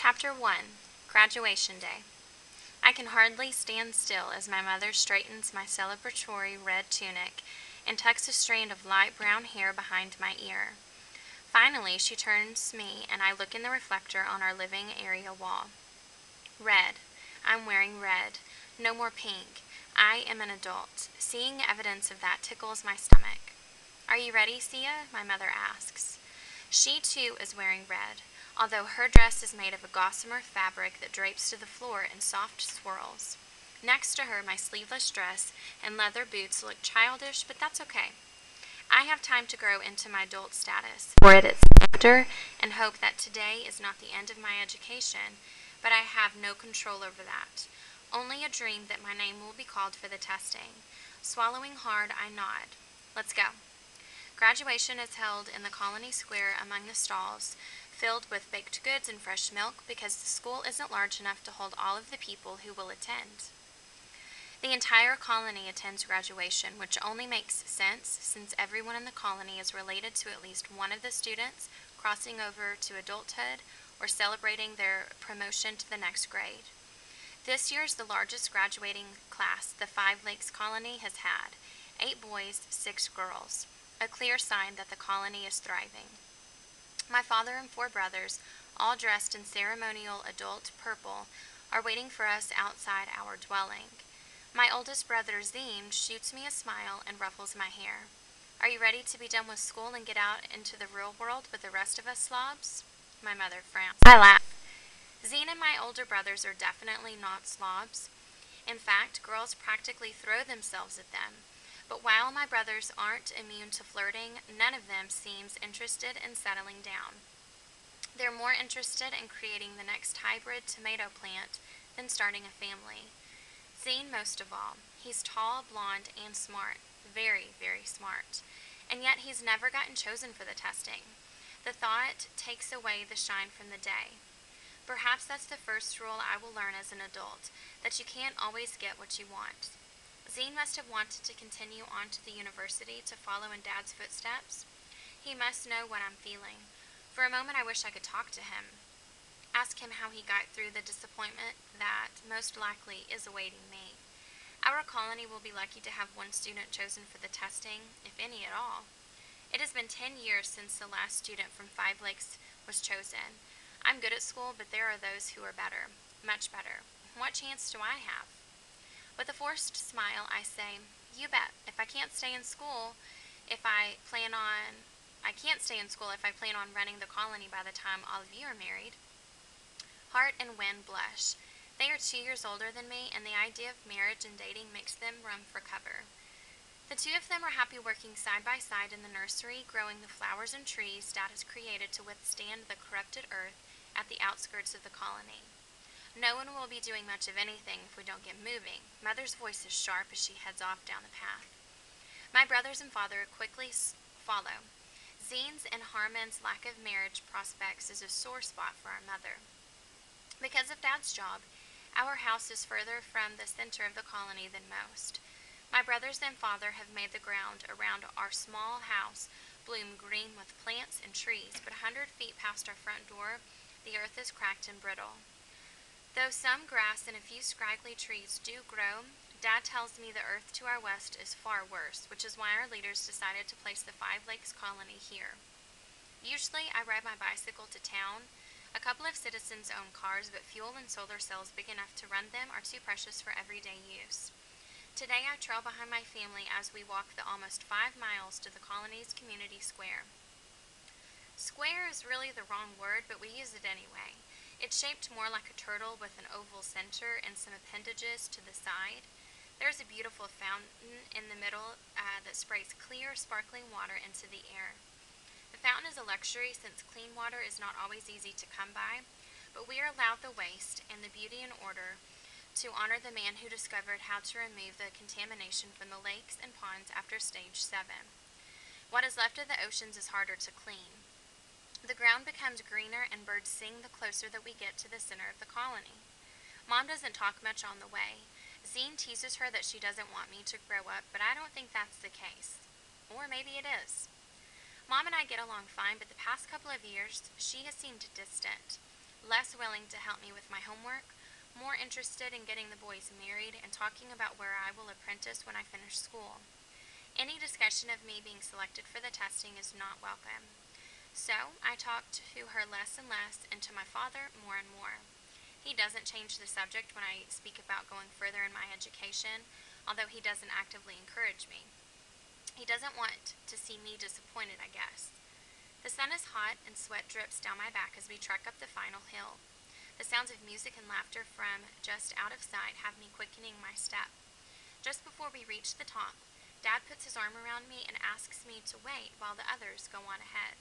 Chapter 1, Graduation Day. I can hardly stand still as my mother straightens my celebratory red tunic and tucks a strand of light brown hair behind my ear. Finally, she turns me and I look in the reflector on our living area wall. Red. I'm wearing red. No more pink. I am an adult. Seeing evidence of that tickles my stomach. Are you ready, Sia? My mother asks. She, too, is wearing red, although her dress is made of a gossamer fabric that drapes to the floor in soft swirls. Next to her, my sleeveless dress and leather boots look childish, but that's okay. I have time to grow into my adult status, for it its chapter, and hope that today is not the end of my education, but I have no control over that. Only a dream that my name will be called for the testing. Swallowing hard, I nod. Let's go. Graduation is held in the Colony Square among the stalls, filled with baked goods and fresh milk because the school isn't large enough to hold all of the people who will attend. The entire colony attends graduation, which only makes sense since everyone in the colony is related to at least one of the students crossing over to adulthood or celebrating their promotion to the next grade. This year is the largest graduating class the Five Lakes Colony has had, 8 boys, 6 girls. A clear sign that the colony is thriving. My father and 4 brothers, all dressed in ceremonial adult purple, are waiting for us outside our dwelling. My oldest brother, Zine, shoots me a smile and ruffles my hair. Are you ready to be done with school and get out into the real world with the rest of us slobs? My mother frowns. I laugh. Zine and my older brothers are definitely not slobs. In fact, girls practically throw themselves at them. But while my brothers aren't immune to flirting, none of them seems interested in settling down. They're more interested in creating the next hybrid tomato plant than starting a family. Zine most of all. He's tall, blonde, and smart. Very, very smart. And yet he's never gotten chosen for the testing. The thought takes away the shine from the day. Perhaps that's the first rule I will learn as an adult, that you can't always get what you want. Zine must have wanted to continue on to the university to follow in Dad's footsteps. He must know what I'm feeling. For a moment I wish I could talk to him. Ask him how he got through the disappointment that most likely is awaiting me. Our colony will be lucky to have one student chosen for the testing, if any at all. It has been 10 years since the last student from Five Lakes was chosen. I'm good at school, but there are those who are better, much better. What chance do I have? With a forced smile, I say, you bet. I can't stay in school if I plan on running the colony by the time all of you are married. Hart and Wynn blush. They are 2 years older than me, and the idea of marriage and dating makes them run for cover. The 2 of them are happy working side by side in the nursery, growing the flowers and trees Dad has created to withstand the corrupted earth at the outskirts of the colony. No one will be doing much of anything if we don't get moving. Mother's voice is sharp as she heads off down the path. My brothers and father quickly follow. Zine's and Harmon's lack of marriage prospects is a sore spot for our mother. Because of Dad's job, our house is further from the center of the colony than most. My brothers and father have made the ground around our small house bloom green with plants and trees, but 100 feet past our front door, the earth is cracked and brittle. Though some grass and a few scraggly trees do grow, Dad tells me the earth to our west is far worse, which is why our leaders decided to place the Five Lakes colony here. Usually, I ride my bicycle to town. A couple of citizens own cars, but fuel and solar cells big enough to run them are too precious for everyday use. Today, I trail behind my family as we walk the almost 5 miles to the colony's community square. Square is really the wrong word, but we use it anyway. It's shaped more like a turtle with an oval center and some appendages to the side. There's a beautiful fountain in the middle that sprays clear, sparkling water into the air. The fountain is a luxury since clean water is not always easy to come by, but we are allowed the waste and the beauty in order to honor the man who discovered how to remove the contamination from the lakes and ponds after stage 7. What is left of the oceans is harder to clean. The ground becomes greener and birds sing the closer that we get to the center of the colony. Mom doesn't talk much on the way. Zine teases her that she doesn't want me to grow up, but I don't think that's the case. Or maybe it is. Mom and I get along fine, but the past couple of years, she has seemed distant. less willing to help me with my homework, more interested in getting the boys married and talking about where I will apprentice when I finish school. Any discussion of me being selected for the testing is not welcome. So I talked to her less and less, and to my father more and more. He doesn't change the subject when I speak about going further in my education, although he doesn't actively encourage me. He doesn't want to see me disappointed, I guess. The sun is hot and sweat drips down my back as we trek up the final hill. The sounds of music and laughter from just out of sight have me quickening my step. Just before we reach the top, Dad puts his arm around me and asks me to wait while the others go on ahead.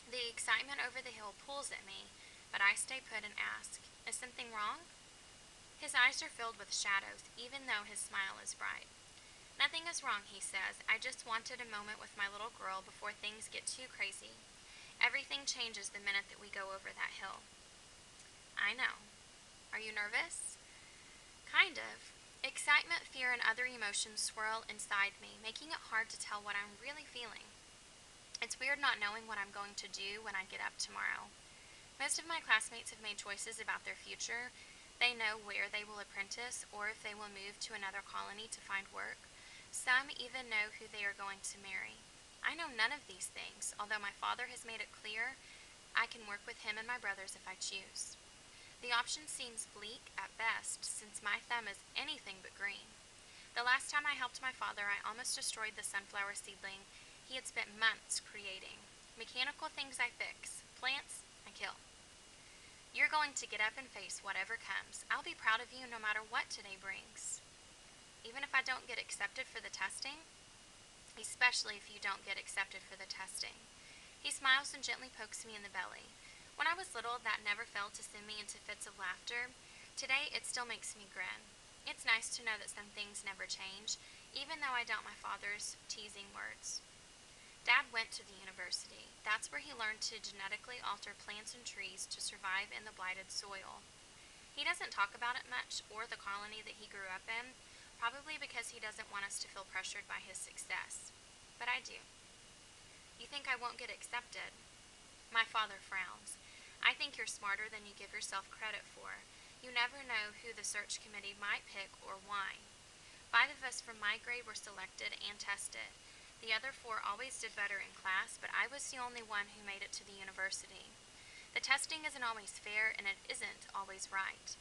The excitement over the hill pulls at me, but I stay put and ask, "Is something wrong?" His eyes are filled with shadows, even though his smile is bright. "Nothing is wrong," he says. "I just wanted a moment with my little girl before things get too crazy. Everything changes the minute that we go over that hill." I know. Are you nervous? Kind of. Excitement, fear, and other emotions swirl inside me, making it hard to tell what I'm really feeling. It's weird not knowing what I'm going to do when I get up tomorrow. Most of my classmates have made choices about their future. They know where they will apprentice or if they will move to another colony to find work. Some even know who they are going to marry. I know none of these things, although my father has made it clear I can work with him and my brothers if I choose. The option seems bleak at best, since my thumb is anything but green. The last time I helped my father, I almost destroyed the sunflower seedling he had spent months creating. Mechanical things I fix, plants I kill. "You're going to get up and face whatever comes. I'll be proud of you no matter what today brings." Even if I don't get accepted for the testing? Especially if you don't get accepted for the testing. He smiles and gently pokes me in the belly. When I was little, that never failed to send me into fits of laughter. Today, it still makes me grin. It's nice to know that some things never change, even though I doubt my father's teasing words. Dad went to the university. That's where he learned to genetically alter plants and trees to survive in the blighted soil. He doesn't talk about it much, or the colony that he grew up in, probably because he doesn't want us to feel pressured by his success. But I do. "You think I won't get accepted?" My father frowns. "I think you're smarter than you give yourself credit for. You never know who the search committee might pick or why. 5 of us from my grade were selected and tested. The other 4 always did better in class, but I was the only one who made it to the university. The testing isn't always fair, and it isn't always right."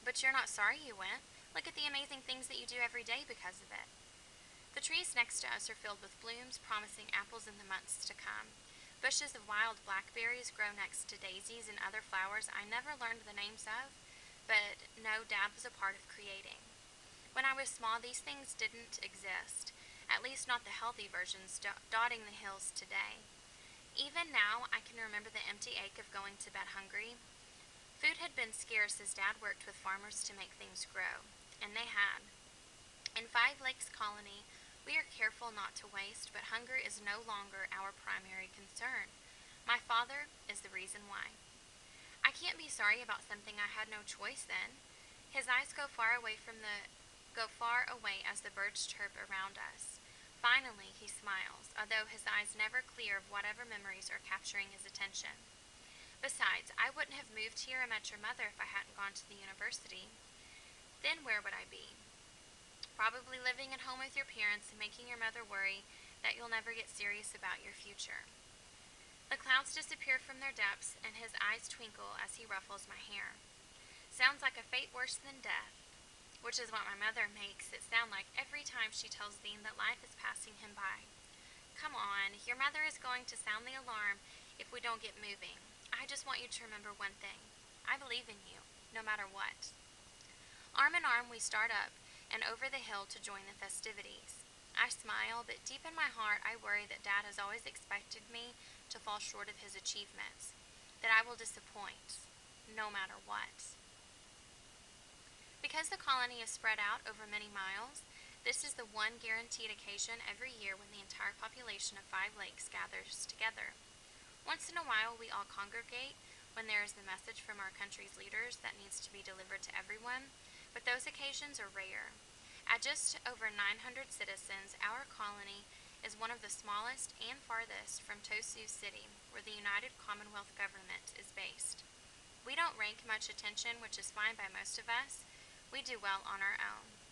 "But you're not sorry you went. Look at the amazing things that you do every day because of it." The trees next to us are filled with blooms, promising apples in the months to come. Bushes of wild blackberries grow next to daisies and other flowers I never learned the names of, but know Dad was a part of creating. When I was small, these things didn't exist, at least not the healthy versions dotting the hills today. Even now, I can remember the empty ache of going to bed hungry. Food had been scarce as Dad worked with farmers to make things grow, and they had. In 5 Lakes Colony, we are careful not to waste, but hunger is no longer our primary concern. My father is the reason why. I can't be sorry about something I had no choice in. His eyes go far away as the birds chirp around us. Finally, he smiles, although his eyes never clear of whatever memories are capturing his attention. "Besides, I wouldn't have moved here and met your mother if I hadn't gone to the university. Then where would I be? Probably living at home with your parents and making your mother worry that you'll never get serious about your future." The clouds disappear from their depths, and his eyes twinkle as he ruffles my hair. "Sounds like a fate worse than death," which is what my mother makes it sound like every time she tells Dean that life is passing him by. "Come on, your mother is going to sound the alarm if we don't get moving. I just want you to remember one thing. I believe in you, no matter what." Arm in arm, we start up and over the hill to join the festivities. I smile, but deep in my heart, I worry that Dad has always expected me to fall short of his achievements, that I will disappoint, no matter what. Because the colony is spread out over many miles, this is the one guaranteed occasion every year when the entire population of 5 Lakes gathers together. Once in a while, we all congregate when there is a message from our country's leaders that needs to be delivered to everyone, but those occasions are rare. At just over 900 citizens, our colony is one of the smallest and farthest from Tosu City, where the United Commonwealth Government is based. rank much attention, which is fine by most of us, we do well on our own.